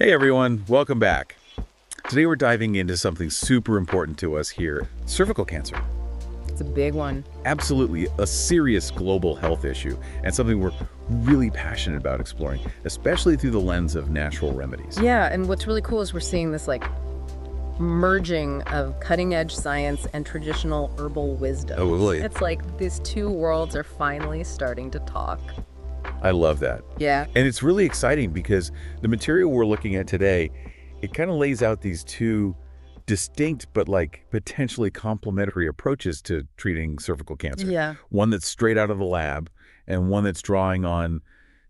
Hey everyone, welcome back. Today we're diving into something super important to us here, cervical cancer. It's a big one. Absolutely a serious global health issue and something we're really passionate about exploring, especially through the lens of natural remedies. Yeah, and what's really cool is we're seeing this merging of cutting-edge science and traditional herbal wisdom. Oh, really? It's like these two worlds are finally starting to talk. I love that. Yeah. And it's really exciting because the material we're looking at today, it kind of lays out these two distinct but potentially complementary approaches to treating cervical cancer. Yeah. One that's straight out of the lab and one that's drawing on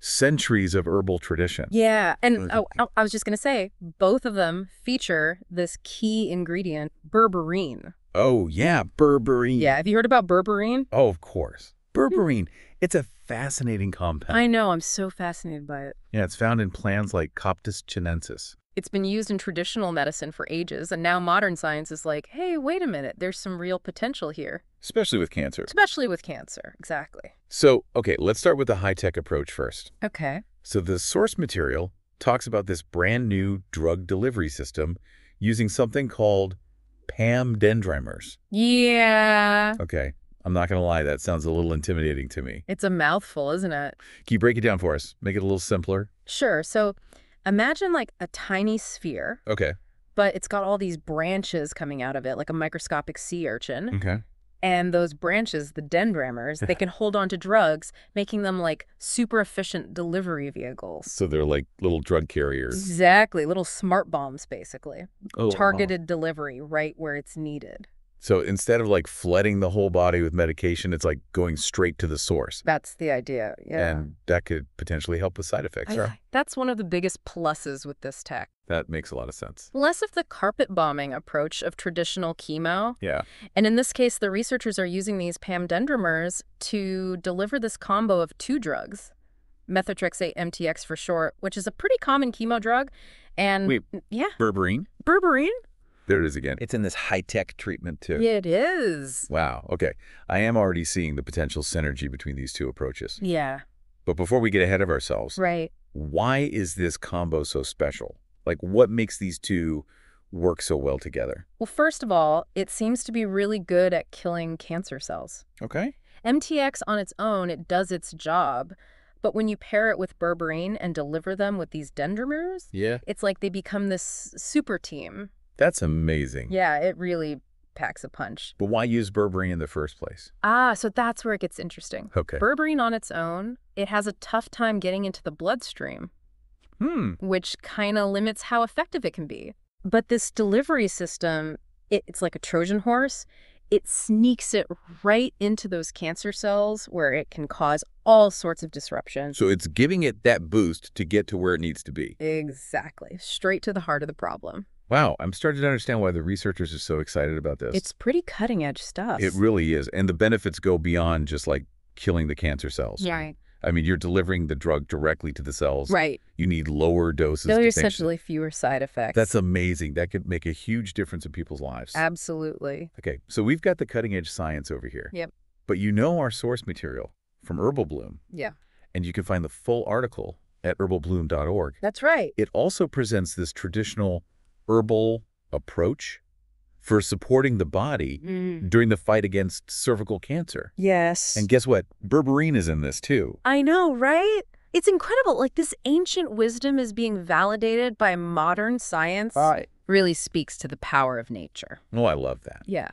centuries of herbal tradition. Yeah, and I was just going to say, both of them feature this key ingredient, berberine. Oh, yeah, berberine. Yeah, have you heard about berberine? Oh, of course. Berberine. It's a fascinating compound. I know, I'm so fascinated by it. Yeah, it's found in plants like Coptis chinensis. It's been used in traditional medicine for ages, and now modern science is like, hey, wait a minute, there's some real potential here. Especially with cancer. Especially with cancer, exactly. So, okay, let's start with the high-tech approach first. Okay. So the source material talks about this brand new drug delivery system using something called PAMAM Dendrimers. Yeah. Okay, I'm not going to lie, that sounds a little intimidating to me. It's a mouthful, isn't it? Can you break it down for us? Make it a little simpler? Sure. So imagine a tiny sphere, Okay. but it's got all these branches coming out of it, like a microscopic sea urchin. Okay. And those branches, the dendrimers, they can hold on to drugs, making them super efficient delivery vehicles. So they're like little drug carriers. Exactly. Little smart bombs, basically. Oh, Targeted delivery right where it's needed. So instead of flooding the whole body with medication, it's going straight to the source. That's the idea, yeah. And that could potentially help with side effects. That's one of the biggest pluses with this tech. That makes a lot of sense. Less of the carpet bombing approach of traditional chemo. Yeah. And in this case, the researchers are using these PAMAM Dendrimers to deliver this combo of two drugs, Methotrexate, MTX for short, which is a pretty common chemo drug. And wait, yeah. Berberine? Berberine? There it is again. It's in this high-tech treatment, too. Yeah, it is. Wow. Okay. I am already seeing the potential synergy between these two approaches. Yeah. But before we get ahead of ourselves, right. Why is this combo so special? What makes these two work so well together? Well, first of all, it seems to be really good at killing cancer cells. Okay. MTX on its own, it does its job. But when you pair it with berberine and deliver them with these dendrimers, it's like they become this super team. That's amazing. Yeah, it really packs a punch. But why use berberine in the first place? So that's where it gets interesting. Okay. Berberine on its own, it has a tough time getting into the bloodstream, which kind of limits how effective it can be. But this delivery system, it's like a Trojan horse. It sneaks it right into those cancer cells where it can cause all sorts of disruption. So it's giving it that boost to get to where it needs to be. Exactly. Straight to the heart of the problem. Wow, I'm starting to understand why the researchers are so excited about this. It's pretty cutting-edge stuff. It really is. And the benefits go beyond just killing the cancer cells. Right. I mean, you're delivering the drug directly to the cells. Right. You need lower doses. There's essentially fewer side effects. That's amazing. That could make a huge difference in people's lives. Absolutely. Okay, so we've got the cutting-edge science over here. Yep. But you know our source material from Herbal Bloom. Yeah. And you can find the full article at herbalbloom.org. That's right. It also presents this traditional herbal approach for supporting the body during the fight against cervical cancer. Yes. And guess what? Berberine is in this too. I know, right? It's incredible. This ancient wisdom is being validated by modern science. Really speaks to the power of nature. Oh, I love that. Yeah.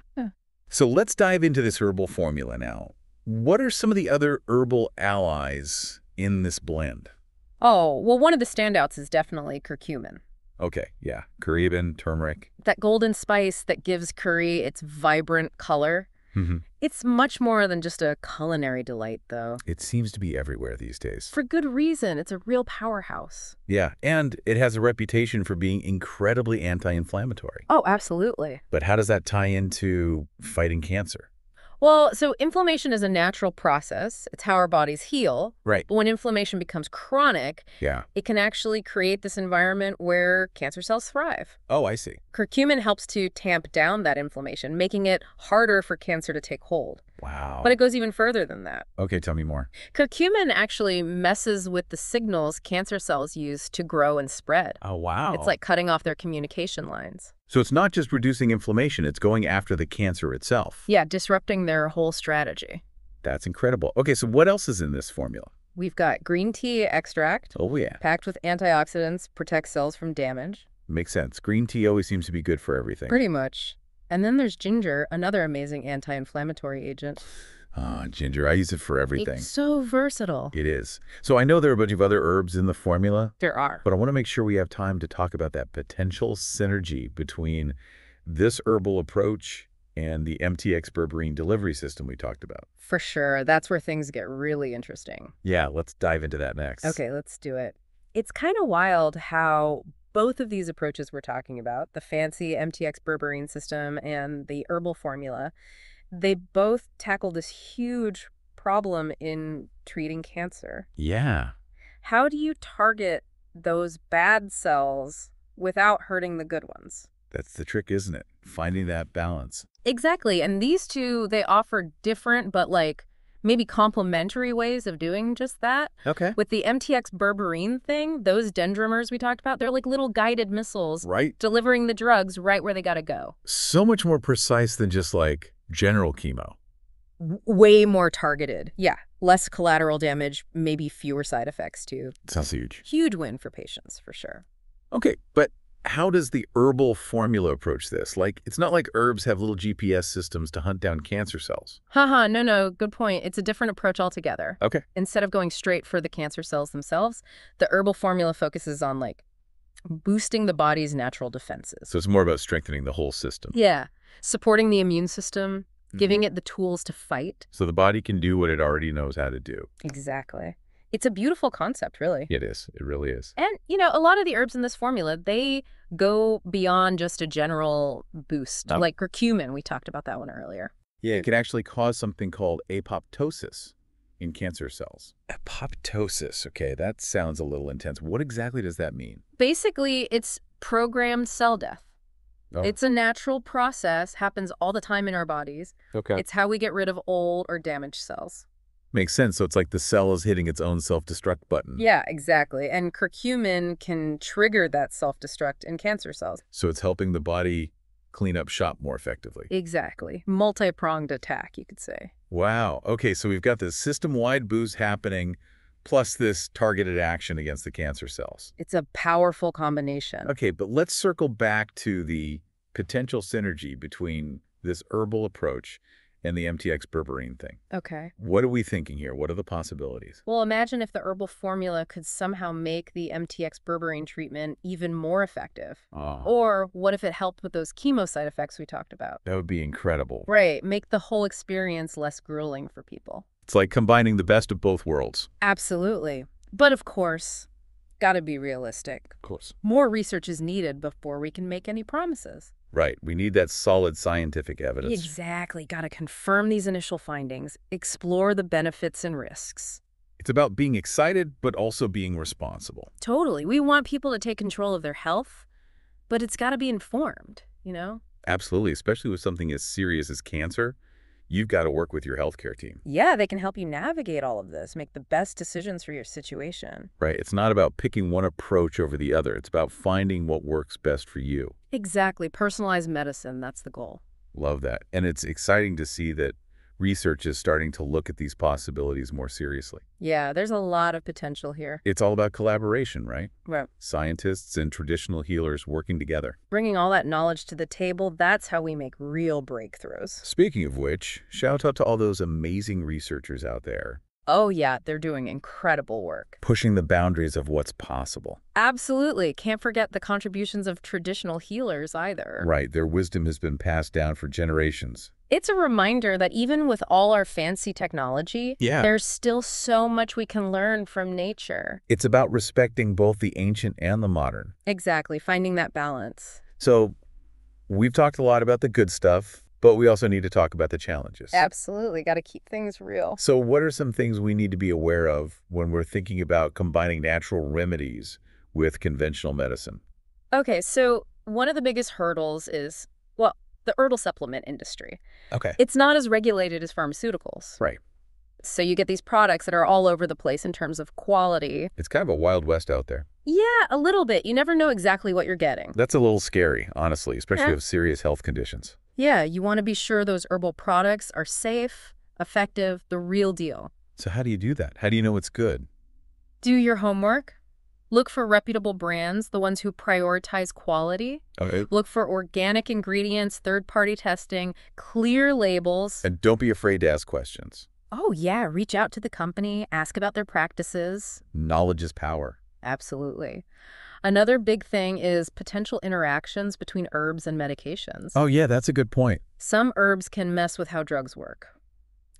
So let's dive into this herbal formula now. What are some of the other herbal allies in this blend? Oh, well, one of the standouts is definitely curcumin. Okay, yeah. Corianin, turmeric. That golden spice that gives curry its vibrant color. It's much more than just a culinary delight, though. It seems to be everywhere these days. For good reason. It's a real powerhouse. Yeah, and it has a reputation for being incredibly anti-inflammatory. Oh, absolutely. But how does that tie into fighting cancer? Well, so inflammation is a natural process. It's how our bodies heal. Right. But when inflammation becomes chronic, Yeah. it can actually create this environment where cancer cells thrive. Oh, I see. Curcumin helps to tamp down that inflammation, making it harder for cancer to take hold. Wow. But it goes even further than that. Okay, tell me more. Curcumin actually messes with the signals cancer cells use to grow and spread. Oh, wow. It's like cutting off their communication lines. So it's not just reducing inflammation, it's going after the cancer itself. Yeah, disrupting their whole strategy. That's incredible. Okay, so what else is in this formula? We've got green tea extract, Oh, yeah. packed with antioxidants, protects cells from damage. Makes sense. Green tea always seems to be good for everything. Pretty much. And then there's ginger, another amazing anti-inflammatory agent. Ginger. I use it for everything. It's so versatile. It is. So I know there are a bunch of other herbs in the formula. There are. But I want to make sure we have time to talk about that potential synergy between this herbal approach and the MTX berberine delivery system we talked about. For sure. That's where things get really interesting. Yeah, let's dive into that next. Okay, let's do it. It's kind of wild how both of these approaches we're talking about, the fancy MTX berberine system and the herbal formula, they both tackle this huge problem in treating cancer. Yeah. How do you target those bad cells without hurting the good ones? That's the trick, isn't it? Finding that balance. Exactly. And these two, they offer different but maybe complementary ways of doing just that. Okay. With the MTX berberine thing, those dendrimers we talked about, they're like little guided missiles. Right. Delivering the drugs right where they got to go. So much more precise than just like general chemo. Way more targeted. Yeah. Less collateral damage, maybe fewer side effects too. Sounds huge. Huge win for patients, for sure. Okay, but how does the herbal formula approach this? Like, it's not like herbs have little GPS systems to hunt down cancer cells. No, good point. It's a different approach altogether. Okay. Instead of going straight for the cancer cells themselves, the herbal formula focuses on boosting the body's natural defenses. So it's more about strengthening the whole system. Yeah. Supporting the immune system, giving it the tools to fight. So the body can do what it already knows how to do. Exactly. It's a beautiful concept, really. It is. It really is. And, a lot of the herbs in this formula, they go beyond just a general boost. Like curcumin, we talked about that one earlier. Yeah, it can actually cause something called apoptosis in cancer cells. Apoptosis. Okay, that sounds a little intense. What exactly does that mean? Basically, it's programmed cell death. Oh. It's a natural process, happens all the time in our bodies. Okay. It's how we get rid of old or damaged cells. Makes sense. So it's like the cell is hitting its own self-destruct button. Yeah, exactly. And curcumin can trigger that self-destruct in cancer cells. So it's helping the body clean up shop more effectively. Exactly. Multi-pronged attack, you could say. Wow. Okay, so we've got this system-wide boost happening, plus this targeted action against the cancer cells. It's a powerful combination. Okay, but let's circle back to the potential synergy between this herbal approach and the MTX berberine thing. Okay. What are we thinking here? What are the possibilities? Well, imagine if the herbal formula could somehow make the MTX berberine treatment even more effective. Oh, Or what if it helped with those chemo side effects we talked about? that would be incredible. Right. Make the whole experience less grueling for people. It's like combining the best of both worlds. Absolutely. But of course, gotta be realistic. Of course. More research is needed before we can make any promises. Right. We need that solid scientific evidence. Exactly. Gotta confirm these initial findings, explore the benefits and risks. It's about being excited, but also being responsible. Totally. We want people to take control of their health, but it's gotta be informed, Absolutely. Especially with something as serious as cancer, you've got to work with your healthcare team. Yeah, they can help you navigate all of this, make the best decisions for your situation. Right. It's not about picking one approach over the other. It's about finding what works best for you. Exactly. Personalized medicine, that's the goal. Love that. And it's exciting to see that research is starting to look at these possibilities more seriously. Yeah, there's a lot of potential here. It's all about collaboration, right? Right. Scientists and traditional healers working together. Bringing all that knowledge to the table, that's how we make real breakthroughs. Speaking of which, shout out to all those amazing researchers out there. Oh yeah, they're doing incredible work. Pushing the boundaries of what's possible. Absolutely. Can't forget the contributions of traditional healers either. Right. Their wisdom has been passed down for generations. It's a reminder that even with all our fancy technology, there's still so much we can learn from nature. It's about respecting both the ancient and the modern. Exactly. Finding that balance. So we've talked a lot about the good stuff, but we also need to talk about the challenges. Absolutely. Got to keep things real. So what are some things we need to be aware of when we're thinking about combining natural remedies with conventional medicine? Okay, so one of the biggest hurdles is, well, the herbal supplement industry. Okay. It's not as regulated as pharmaceuticals. Right. So you get these products that are all over the place in terms of quality. It's kind of a Wild West out there. Yeah, a little bit. You never know exactly what you're getting. That's a little scary, honestly, especially if you have serious health conditions. Yeah, you want to be sure those herbal products are safe, effective, the real deal. So how do you do that? How do you know it's good? Do your homework. Look for reputable brands, the ones who prioritize quality. Okay. Look for organic ingredients, third-party testing, clear labels. And don't be afraid to ask questions. Oh, yeah, reach out to the company, ask about their practices. Knowledge is power. Absolutely. Another big thing is potential interactions between herbs and medications. Oh, yeah, that's a good point. Some herbs can mess with how drugs work.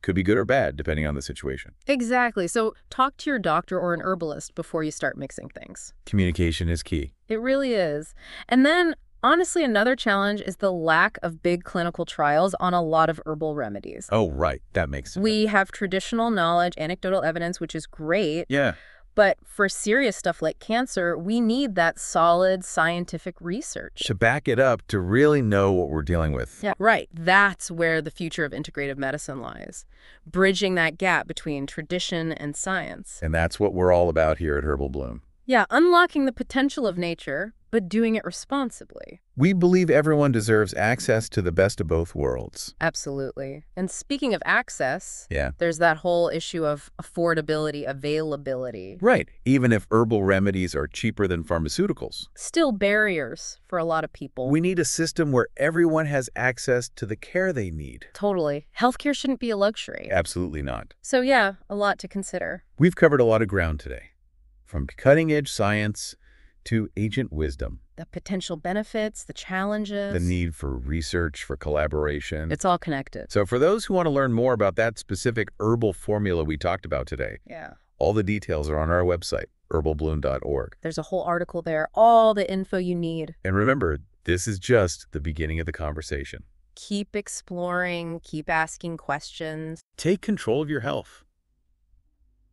Could be good or bad, depending on the situation. Exactly. So talk to your doctor or an herbalist before you start mixing things. Communication is key. It really is. And then, honestly, another challenge is the lack of big clinical trials on a lot of herbal remedies. Oh, right. That makes sense. We have traditional knowledge, anecdotal evidence, which is great. Yeah. But for serious stuff like cancer, we need that solid scientific research. To back it up, to really know what we're dealing with. Yeah, right. That's where the future of integrative medicine lies. Bridging that gap between tradition and science. And that's what we're all about here at Herbal Bloom. Yeah, unlocking the potential of nature, but doing it responsibly. We believe everyone deserves access to the best of both worlds. Absolutely. And speaking of access, Yeah. there's that whole issue of affordability, availability. Right. Even if herbal remedies are cheaper than pharmaceuticals. Still barriers for a lot of people. We need a system where everyone has access to the care they need. Totally. Healthcare shouldn't be a luxury. Absolutely not. So yeah, a lot to consider. We've covered a lot of ground today. From cutting-edge science to ancient wisdom. The potential benefits, the challenges. The need for research, for collaboration. It's all connected. So for those who want to learn more about that specific herbal formula we talked about today, Yeah. all the details are on our website, herbalbloom.org. There's a whole article there, all the info you need. And remember, this is just the beginning of the conversation. Keep exploring, keep asking questions. Take control of your health.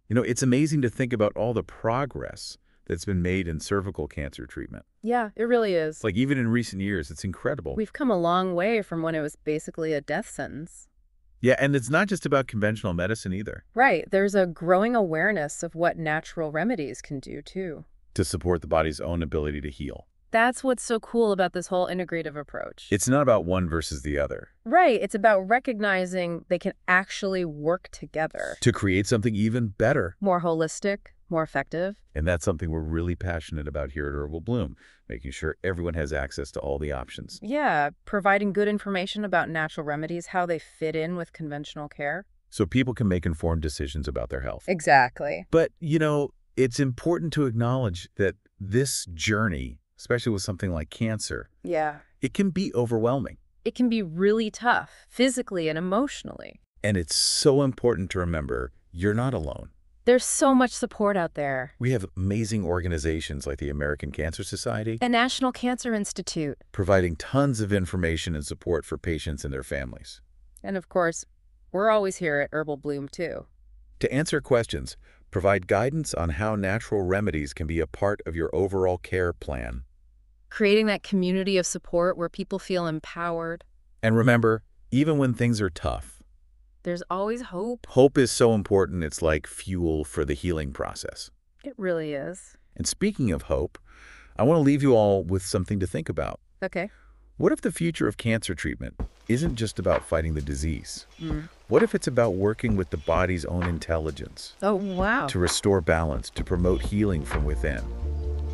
You know, it's amazing to think about all the progress that's been made in cervical cancer treatment. Yeah, it really is. Like even in recent years, it's incredible. We've come a long way from when it was basically a death sentence. Yeah, and it's not just about conventional medicine either. Right. There's a growing awareness of what natural remedies can do, too. To support the body's own ability to heal. That's what's so cool about this whole integrative approach. It's not about one versus the other. Right. It's about recognizing they can actually work together. To create something even better. More holistic, more effective. And that's something we're really passionate about here at Herbal Bloom, making sure everyone has access to all the options. Yeah, providing good information about natural remedies, how they fit in with conventional care. So people can make informed decisions about their health. Exactly. But, you know, it's important to acknowledge that this journey, especially with something like cancer, Yeah. it can be overwhelming. It can be really tough, physically and emotionally. And it's so important to remember you're not alone. There's so much support out there. We have amazing organizations like the American Cancer Society, A National Cancer Institute. providing tons of information and support for patients and their families. And of course, we're always here at Herbal Bloom, too. To answer questions, provide guidance on how natural remedies can be a part of your overall care plan. Creating that community of support where people feel empowered. And remember, even when things are tough, There's always hope. hope is so important. It's like fuel for the healing process. It really is. And speaking of hope, I want to leave you all with something to think about. Okay. What if the future of cancer treatment isn't just about fighting the disease? What if it's about working with the body's own intelligence Oh, wow. to restore balance, to promote healing from within?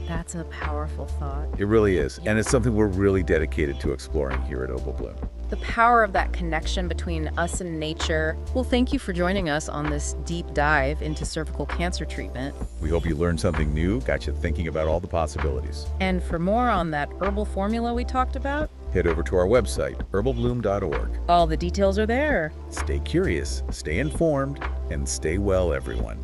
That's a powerful thought. It really is. And it's something we're really dedicated to exploring here at Herbal Bloom. The power of that connection between us and nature. Well, thank you for joining us on this deep dive into cervical cancer treatment. We hope you learned something new, got you thinking about all the possibilities. And for more on that herbal formula we talked about, Head over to our website, herbalbloom.org. all the details are there. Stay curious, stay informed, and stay well, everyone.